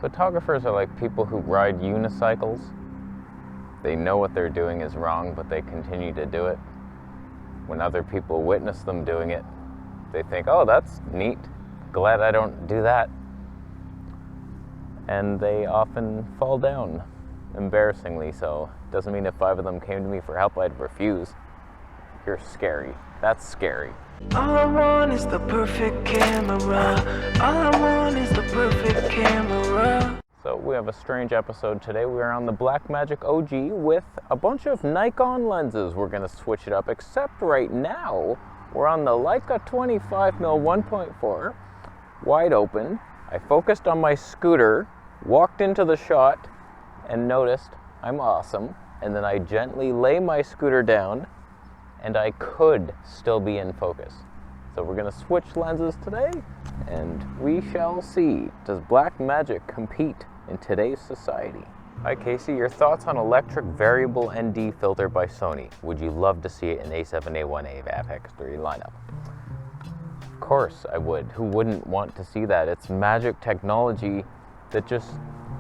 Photographers are like people who ride unicycles. They know what they're doing is wrong, but they continue to do it. When other people witness them doing it, they think, oh, that's neat. Glad I don't do that. And they often fall down, embarrassingly so. Doesn't mean if 5 of them came to me for help, I'd refuse. You're scary. That's scary. All I want is the perfect camera. All I want is the perfect camera. So we have a strange episode today. We are on the Blackmagic OG with a bunch of Nikon lenses. We're going to switch it up, except right now we're on the Leica 25mm 1.4, wide open. I focused on my scooter, walked into the shot, and noticed I'm awesome. And then I gently lay my scooter down, and I could still be in focus. So we're gonna switch lenses today, and we shall see. Does Blackmagic compete in today's society? Hi Casey, your thoughts on electric variable ND filter by Sony. Would you love to see it in A7A1A FX3 lineup? Of course I would. Who wouldn't want to see that? It's magic technology that just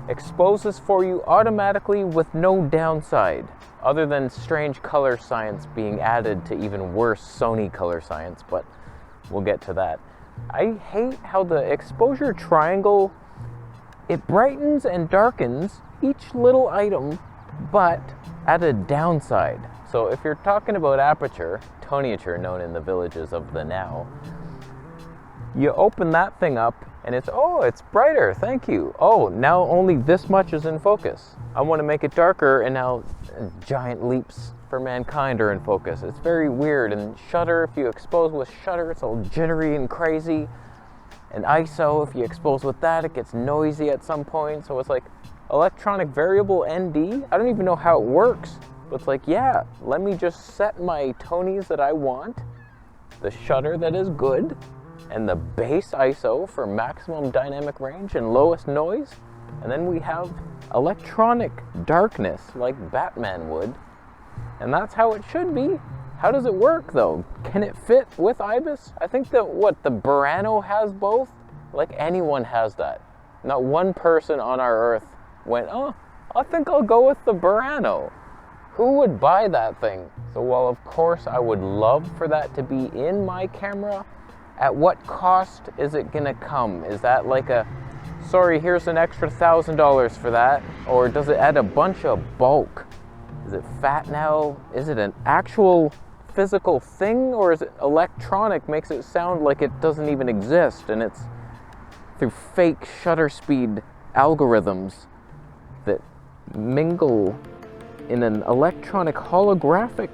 exposes for you automatically with no downside, other than strange color science being added to even worse Sony color science, but we'll get to that. I hate how the exposure triangle, it brightens and darkens each little item, but at a downside. So if you're talking about aperture, toniature known in the villages of the now, you open that thing up and it's brighter, thank you. Oh, now only this much is in focus. I want to make it darker, and now giant leaps for mankind are in focus. It's very weird. And shutter, if you expose with shutter, it's all jittery and crazy. And ISO, if you expose with that, it gets noisy at some point. So it's like electronic variable ND. I don't even know how it works, but it's like, yeah, let me just set my tonies that I want, the shutter that is good, and the base ISO for maximum dynamic range and lowest noise. And then we have electronic darkness like Batman would. And that's how it should be. How does it work though? Can it fit with IBIS? I think that the Burano has both? Like anyone has that. Not one person on our earth went, oh, I think I'll go with the Burano. Who would buy that thing? So while of course I would love for that to be in my camera, at what cost is it gonna come? Is that like a, sorry, here's an extra $1,000 for that? Or does it add a bunch of bulk? Is it fat now? Is it an actual physical thing? Or is it electronic, makes it sound like it doesn't even exist, and it's through fake shutter speed algorithms that mingle in an electronic holographic?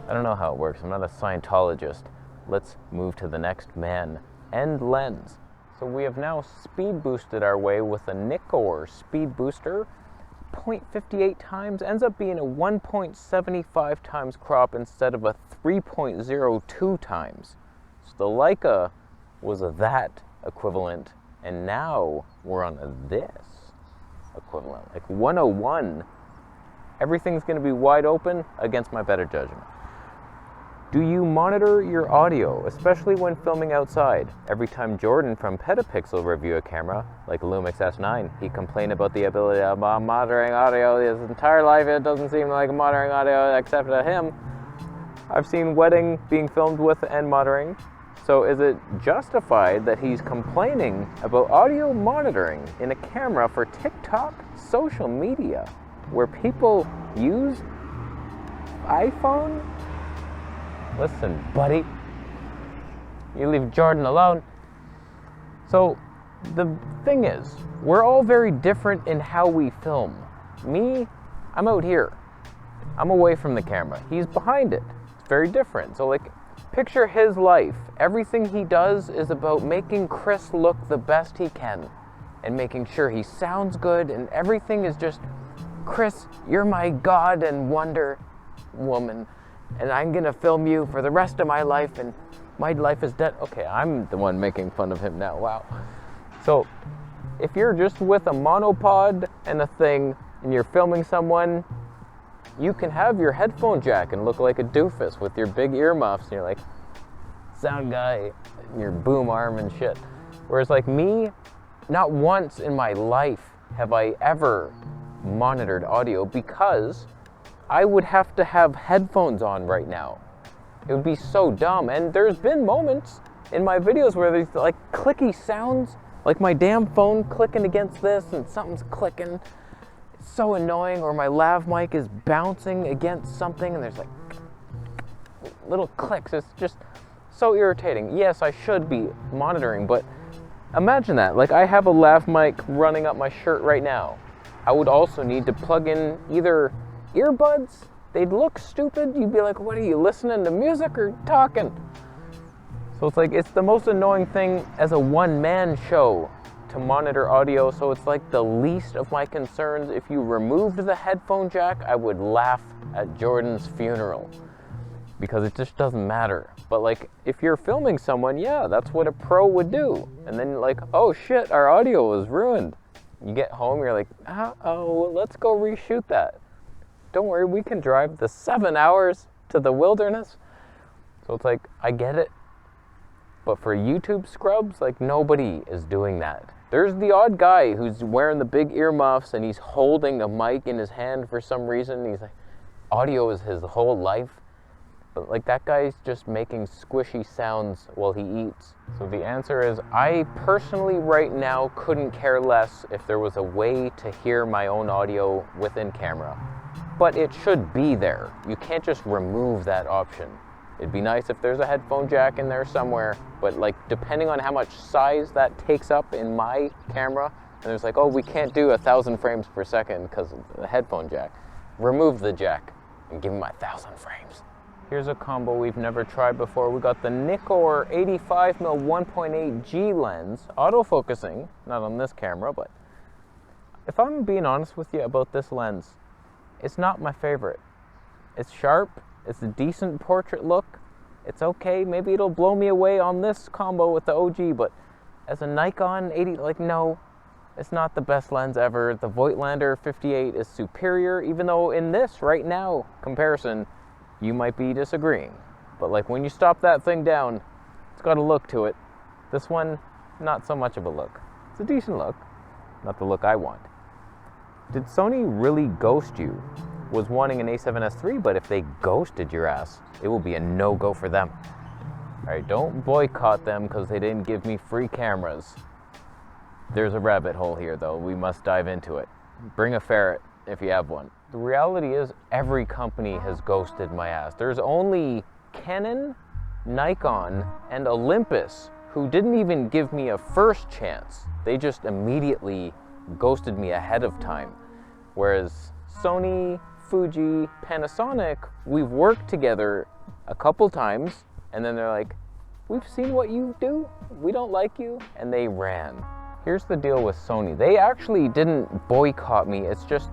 I don't know how it works. I'm not a Scientologist. Let's move to the next man. End lens. So we have now speed boosted our way with a Nikkor speed booster. 0.58 times ends up being a 1.75 times crop instead of a 3.02 times. So the Leica was a that equivalent, and now we're on a this equivalent. Like 101. Everything's going to be wide open against my better judgment. Do you monitor your audio, especially when filming outside? Every time Jordan from Petapixel review a camera, like Lumix S9, he complained about the ability of monitoring audio his entire life. It doesn't seem like monitoring audio except to him. I've seen wedding being filmed with and monitoring. So is it justified that he's complaining about audio monitoring in a camera for TikTok, social media, where people use iPhone? Listen, buddy, you leave Jordan alone. So the thing is, we're all very different in how we film. Me, I'm out here. I'm away from the camera. He's behind it. It's very different. So like, picture his life. Everything he does is about making Chris look the best he can and making sure he sounds good, and everything is just, Chris, you're my God and wonder woman, and I'm gonna film you for the rest of my life, and my life is dead. Okay, I'm the one making fun of him now, wow. So, if you're just with a monopod and a thing, and you're filming someone, you can have your headphone jack and look like a doofus with your big earmuffs, and you're like, sound guy, and your boom arm and shit. Whereas like me, not once in my life have I ever monitored audio because I would have to have headphones on right now. It would be so dumb. And there's been moments in my videos where there's like clicky sounds, like my damn phone clicking against this and something's clicking. It's so annoying. Or my lav mic is bouncing against something and there's like little clicks. It's just so irritating. Yes, I should be monitoring, but imagine that. Like, I have a lav mic running up my shirt right now. I would also need to plug in either earbuds. They'd look stupid. You'd be like, what are you, listening to music or talking? So it's like, it's the most annoying thing as a one-man show to monitor audio. So it's like the least of my concerns. If you removed the headphone jack, I would laugh at Jordan's funeral because it just doesn't matter. But like, if you're filming someone, yeah, that's what a pro would do. And then like, oh shit, our audio is ruined. You get home, you're like, oh, let's go reshoot that. Don't worry, we can drive the 7 hours to the wilderness. So it's like, I get it. But for YouTube scrubs, like, nobody is doing that. There's the odd guy who's wearing the big earmuffs and he's holding a mic in his hand for some reason. He's like, audio is his whole life. But like, that guy's just making squishy sounds while he eats. So the answer is, I personally right now couldn't care less if there was a way to hear my own audio within camera. But it should be there. You can't just remove that option. It'd be nice if there's a headphone jack in there somewhere, but like, depending on how much size that takes up in my camera, and there's like, oh, we can't do 1,000 frames per second because of the headphone jack. Remove the jack and give me my 1,000 frames. Here's a combo we've never tried before. We got the Nikkor 85mm 1.8G lens, autofocusing, not on this camera, but if I'm being honest with you about this lens, it's not my favorite. It's sharp, it's a decent portrait look, it's okay, maybe it'll blow me away on this combo with the OG, but as a Nikon 80, like, no, it's not the best lens ever. The Voigtlander 58 is superior, even though in this right now comparison, you might be disagreeing. But like, when you stop that thing down, it's got a look to it. This one, not so much of a look. It's a decent look, not the look I want. Did Sony really ghost you? Was wanting an A7S III, but if they ghosted your ass, it will be a no-go for them. All right, don't boycott them because they didn't give me free cameras. There's a rabbit hole here though, we must dive into it. Bring a ferret if you have one. The reality is, every company has ghosted my ass. There's only Canon, Nikon, and Olympus who didn't even give me a first chance. They just immediately ghosted me ahead of time. Whereas Sony, Fuji, Panasonic, we've worked together a couple times, and then they're like, we've seen what you do, we don't like you, and they ran. Here's the deal with Sony. They actually didn't boycott me, it's just,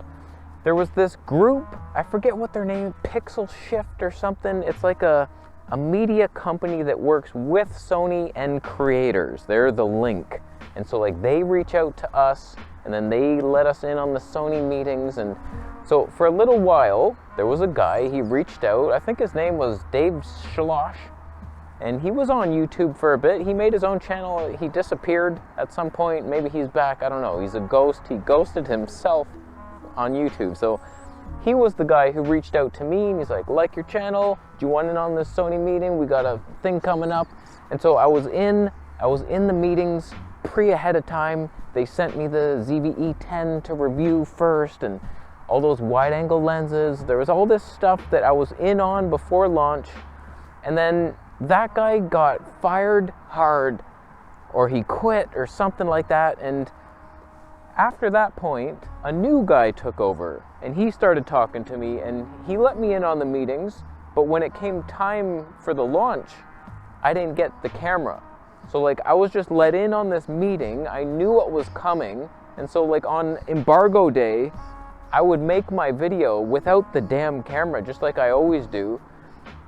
there was this group, I forget what their name, Pixel Shift or something. It's like a media company that works with Sony and creators. They're the link. And so like, they reach out to us and then they let us in on the Sony meetings. And so for a little while, there was a guy, he reached out, I think his name was Dave Shalosh, and he was on YouTube for a bit. He made his own channel, he disappeared at some point, maybe he's back, I don't know. He's a ghost, he ghosted himself on YouTube. So he was the guy who reached out to me and he's like your channel, do you want in on this Sony meeting? We got a thing coming up. And so I was in the meetings ahead of time. They sent me the ZV-E10 to review first and all those wide angle lenses. There was all this stuff that I was in on before launch. And then that guy got fired hard, or he quit or something like that. And after that point, a new guy took over and he started talking to me and he let me in on the meetings, but when it came time for the launch, I didn't get the camera. So like, I was just let in on this meeting, I knew what was coming, and so like on embargo day, I would make my video without the damn camera, just like I always do.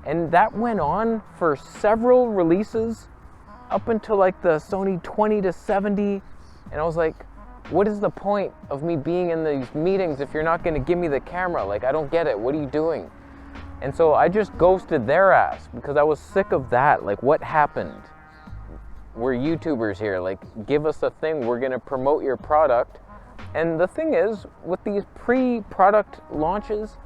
And that went on for several releases, up until like the Sony 20-70, and I was like, what is the point of me being in these meetings if you're not going to give me the camera? Like, I don't get it. What are you doing? And so I just ghosted their ass because I was sick of that. Like, what happened? we're YouTubers here. Like, give us a thing. We're gonna promote your product. And the thing is, with these pre-product launches,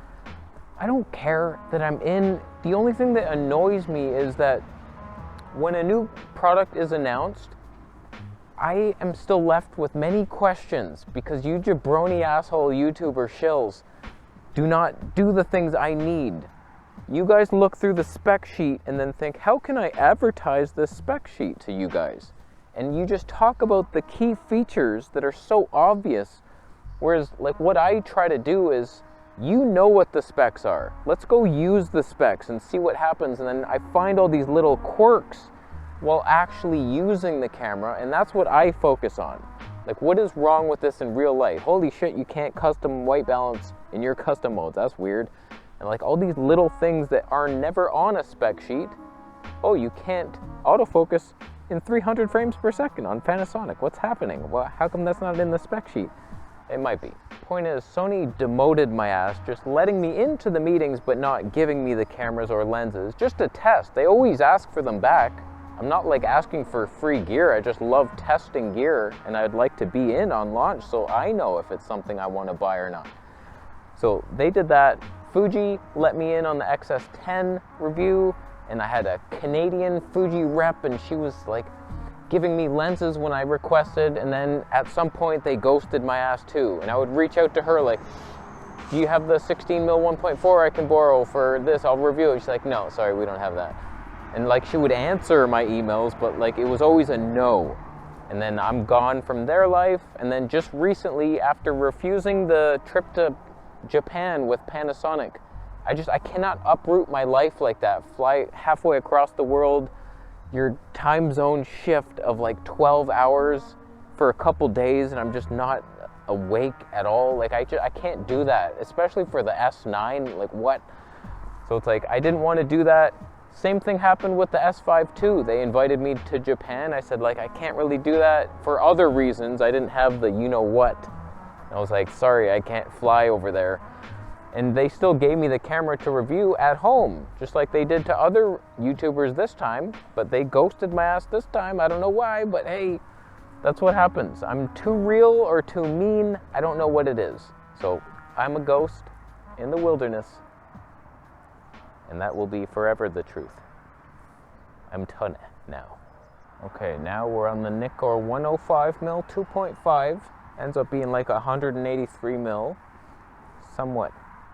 I don't care that I'm in. The only thing that annoys me is that when a new product is announced, I am still left with many questions because you jabroni asshole YouTuber shills do not do the things I need. You guys look through the spec sheet and then think, how can I advertise this spec sheet to you guys? And you just talk about the key features that are so obvious. Whereas, like, what I try to do is, you know what the specs are. Let's go use the specs and see what happens. And then I find all these little quirks while actually using the camera, and that's what I focus on. Like, what is wrong with this in real life? Holy shit, you can't custom white balance in your custom modes. That's weird. And like all these little things that are never on a spec sheet. Oh, you can't autofocus in 300 frames per second on Panasonic. What's happening? Well, how come that's not in the spec sheet? It might be. Point is, Sony demoted my ass, just letting me into the meetings but not giving me the cameras or lenses, just to test. They always ask for them back. I'm not like asking for free gear. I just love testing gear, and I'd like to be in on launch so I know if it's something I want to buy or not. So they did that. Fuji let me in on the XS10 review, and I had a Canadian Fuji rep, and she was like giving me lenses when I requested, and then at some point they ghosted my ass too. And I would reach out to her like, do you have the 16mm 1.4 I can borrow for this? I'll review it. She's like, no, sorry, we don't have that. And like, she would answer my emails, but like, it was always a no. And then I'm gone from their life. And then just recently, after refusing the trip to Japan with Panasonic, I cannot uproot my life like that. Fly halfway across the world, your time zone shift of like 12 hours for a couple days, and I'm just not awake at all. Like, I can't do that, especially for the S9. Like, what? So it's like, I didn't want to do that. Same thing happened with the S5 too. They invited me to Japan. I said, like, I can't really do that for other reasons. I didn't have the you know what. I was like, sorry, I can't fly over there. And they still gave me the camera to review at home, just like they did to other YouTubers this time, but they ghosted my ass this time. I don't know why, but hey, that's what happens. I'm too real or too mean. I don't know what it is. So I'm a ghost in the wilderness, and that will be forever the truth. I'm Tone now. Okay, now we're on the Nikkor 105mm 2.5. Ends up being like 183mm, somewhat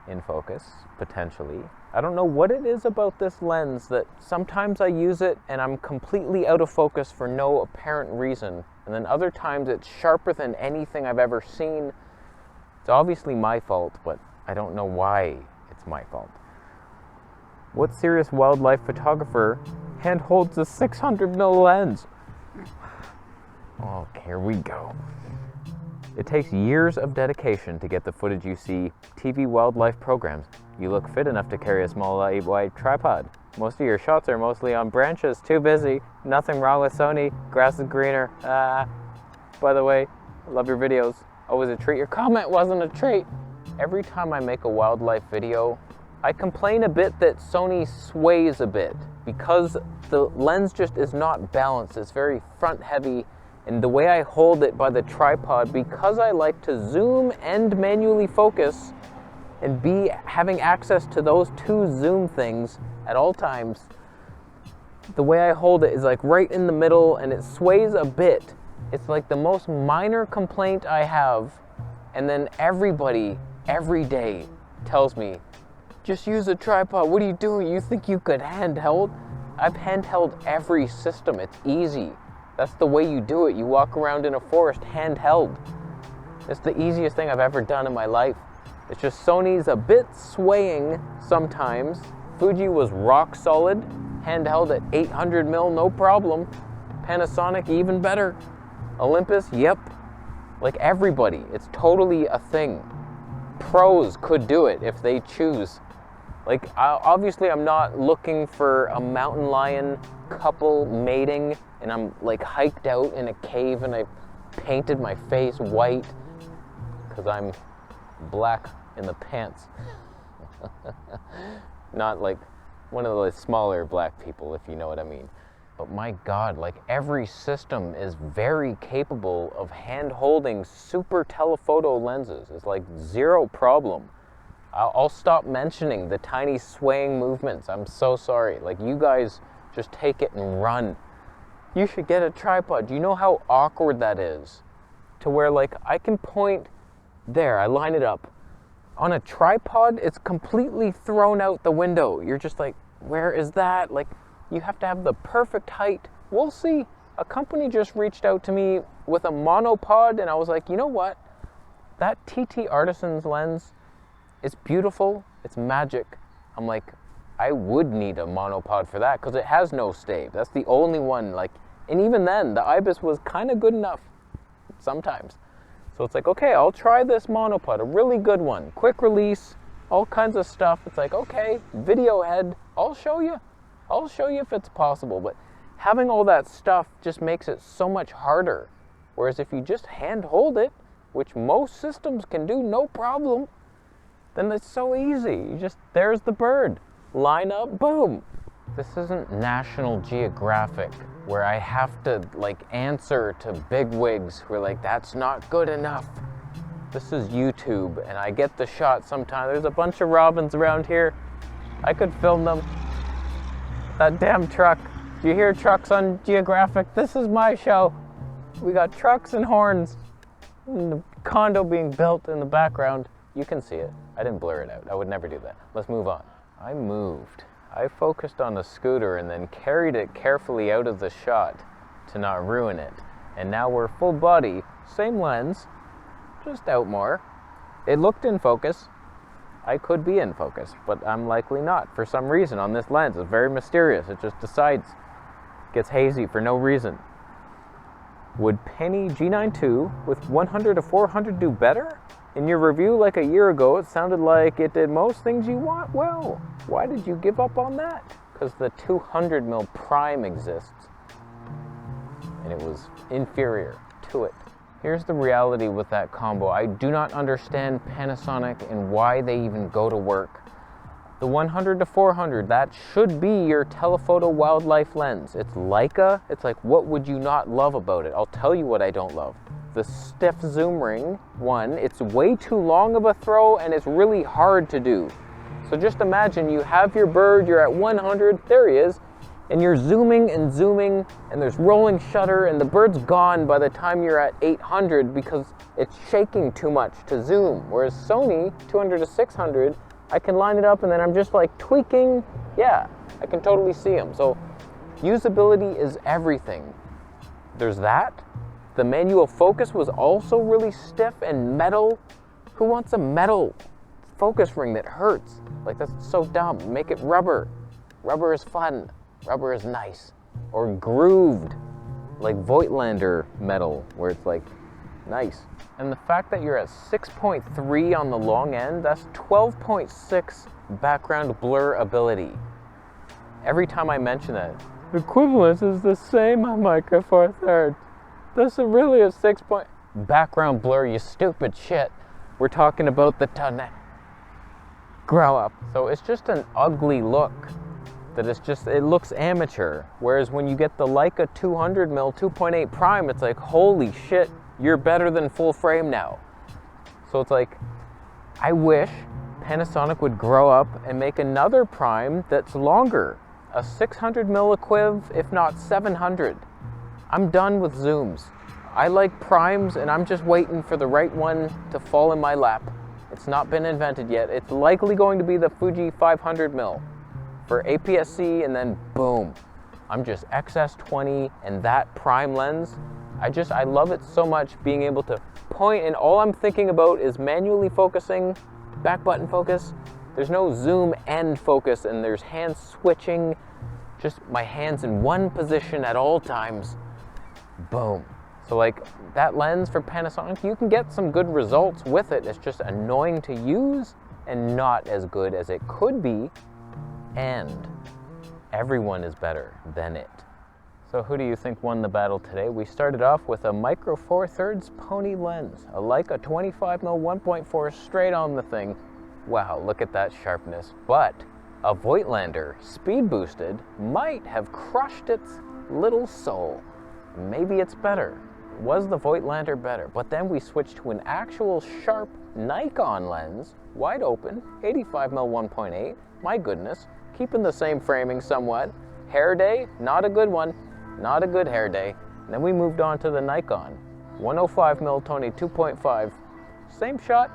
in focus, potentially. I don't know what it is about this lens that sometimes I use it and I'm completely out of focus for no apparent reason. And then other times it's sharper than anything I've ever seen. It's obviously my fault, but I don't know why it's my fault. What serious wildlife photographer hand holds a 600mm lens? Oh, here we go. It takes years of dedication to get the footage you see. TV wildlife programs. You look fit enough to carry a small 8-wide tripod. Most of your shots are mostly on branches. Too busy. Nothing wrong with Sony. Grass is greener. By the way, I love your videos. Always a treat. Your comment wasn't a treat. Every time I make a wildlife video, I complain a bit that Sony sways a bit because the lens just is not balanced. It's very front heavy. And the way I hold it by the tripod, because I like to zoom and manually focus and be having access to those two zoom things at all times, the way I hold it is like right in the middle and it sways a bit. It's like the most minor complaint I have, and then everybody, every day, tells me, just use a tripod, what are you doing? You think you could handheld? I've handheld every system, it's easy. That's the way you do it. You walk around in a forest handheld. It's the easiest thing I've ever done in my life. It's just Sony's a bit swaying sometimes. Fuji was rock solid, handheld at 800mm, no problem. Panasonic, even better. Olympus, yep. Like everybody, it's totally a thing. Pros could do it if they choose. Like, obviously I'm not looking for a mountain lion couple mating and I'm like hiked out in a cave and I painted my face white because I'm black in the pants. Not like one of the smaller black people, if you know what I mean. but my God, like every system is very capable of hand-holding super telephoto lenses. It's like zero problem. I'll stop mentioning the tiny swaying movements. I'm so sorry. Like, you guys just take it and run. You should get a tripod. Do you know how awkward that is? To where, like, I can point there, I line it up. On a tripod, it's completely thrown out the window. You're just like, where is that? Like, you have to have the perfect height. We'll see. A company just reached out to me with a monopod, and I was like, you know what? That TT Artisans lens, it's beautiful, it's magic. I'm like, I would need a monopod for that because it has no stave. That's the only one, like, and even then, the IBIS was kind of good enough sometimes. So it's like, okay, I'll try this monopod, a really good one, quick release, all kinds of stuff. It's like, okay, video head, I'll show you if it's possible. But having all that stuff just makes it so much harder. Whereas if you just hand hold it, which most systems can do no problem, then it's so easy. You just, there's the bird, line up, boom. This isn't National Geographic where I have to like answer to bigwigs who are like, that's not good enough. This is YouTube, and I get the shot sometimes. There's a bunch of robins around here. I could film them. That damn truck. Do you hear trucks on Geographic? This is my show. We got trucks and horns. And the condo being built in the background. You can see it. I didn't blur it out. I would never do that. Let's move on. I moved. I focused on the scooter and then carried it carefully out of the shot to not ruin it. And now we're full body, same lens, just out more. It looked in focus. I could be in focus, but I'm likely not. For some reason on this lens, it's very mysterious. It just decides, gets hazy for no reason. Would Penny G9 II with 100 to 400 do better? In your review like a year ago, it sounded like it did most things you want well. Why did you give up on that? Because the 200mm prime exists, and it was inferior to it. Here's the reality with that combo. I do not understand Panasonic and why they even go to work. The 100 to 400, that should be your telephoto wildlife lens. It's Leica. It's like, what would you not love about it? I'll tell you what I don't love. The stiff zoom ring, one, it's way too long of a throw and it's really hard to do. So just imagine you have your bird, you're at 100, there he is, and you're zooming and zooming, and there's rolling shutter, and the bird's gone by the time you're at 800 because it's shaking too much to zoom. Whereas Sony, 200 to 600, I can line it up and then I'm just like tweaking. Yeah, I can totally see them. So usability is everything. There's that. The manual focus was also really stiff and metal. Who wants a metal focus ring that hurts? Like, that's so dumb. Make it rubber. Rubber is fun. Rubber is nice. Or grooved, like Voigtlander metal, where it's like nice. And the fact that you're at 6.3 on the long end, that's 12.6 background blur ability. Every time I mention that, equivalence is the same on Micro Four Thirds. This is really a 6 point background blur, you stupid shit. We're talking about the grow up. So it's just an ugly look. That it's just, it looks amateur. Whereas when you get the Leica 200mm 2.8 prime, it's like, holy shit, you're better than full frame now. So it's like, I wish Panasonic would grow up and make another prime that's longer. A 600mm equiv, if not 700. I'm done with zooms. I like primes and I'm just waiting for the right one to fall in my lap. It's not been invented yet. It's likely going to be the Fuji 500mm for APS-C, and then boom. I'm just XS20 and that prime lens. I love it so much, being able to point, and all I'm thinking about is manually focusing, back button focus. There's no zoom and focus, and there's hand switching, just my hands in one position at all times. Boom. So like that lens for Panasonic, you can get some good results with it. It's just annoying to use and not as good as it could be, and everyone is better than it. So who do you think won the battle today? We started off with a Micro Four Thirds Pony lens, a Leica 25mm 1.4 straight on the thing. Wow, look at that sharpness. But a Voigtlander speed boosted might have crushed its little soul. Maybe it's better. Was the Voigtlander better? But then we switched to an actual sharp Nikon lens, wide open, 85mm 1.8. My goodness, keeping the same framing somewhat. Hair day, not a good one. Not a good hair day. And then we moved on to the Nikon, 105mm Tony 2.5. Same shot,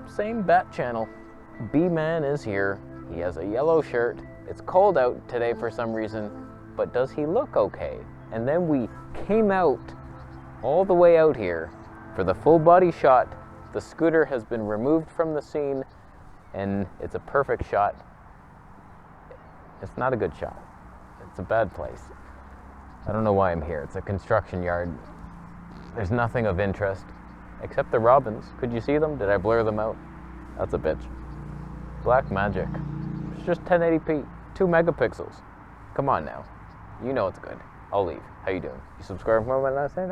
same bat channel. B-Man is here. He has a yellow shirt. It's cold out today for some reason, but does he look okay? And then we came out all the way out here for the full body shot. The scooter has been removed from the scene and it's a perfect shot. It's not a good shot. It's a bad place. I don't know why I'm here. It's a construction yard. There's nothing of interest except the robins. Could you see them? Did I blur them out? That's a bitch. Blackmagic. It's just 1080p, 2 megapixels. Come on now. You know it's good. I'll leave. How you doing? You subscribe for my last name?